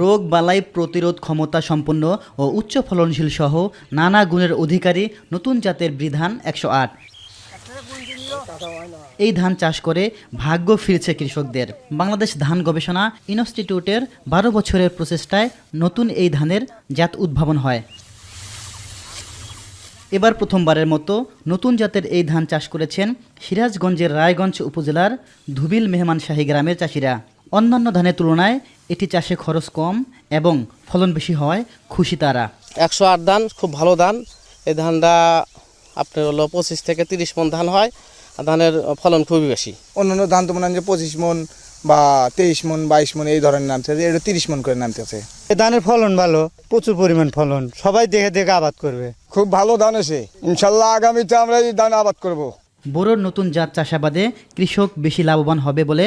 রোগ বালাই প্রতিরোধ ক্ষমতা সম্পন্ন ও উচ্চ ফলনশীল সহ নানা গুণের অধিকারী নতুন জাতের বিধান 108। এই ধান চাষ করে ভাগ্য ফিরছে কৃষকদের। বাংলাদেশ ধান গবেষণা ইনস্টিটিউটের 12 বছরের প্রচেষ্টায় নতুন এই ধানের জাত উদ্ভাবন হয়। এবার প্রথমবারের মতো নতুন জাতের এই ধান চাষ করেছেন সিরাজগঞ্জের রায়গঞ্জ উপজেলার ধুবিল মেহমান শাহী গ্রামের চাষিরা। অন্যান্য ধানের তুলনায় এটি চাষে খরচ কম এবং ফলন বেশি হয় খুশি তারা। 108 ধান খুব ভালো ধান। এই ধানটা আপনার হলো 25 থেকে 30 মণ ধান হয়। আর ধানের ফলন খুবই বেশি। অন্যান্য ধান তো মনে হয় যে 25 মণ বা 23 মণ 22 মণ এই ধরনের নামছে, এটা 30 মণ করে নামতেছে। এই ধানের ফলন ভালো, প্রচুর পরিমাণ ফলন, সবাই দেখে দেখে আবাদ করবে। খুব ভালো ধান আছে, ইনশাল্লাহ আগামীতে আমরা এই ধান আবাদ করব। বোরোর নতুন জাত চাষাবাদে কৃষক বেশি লাভবান হবে বলে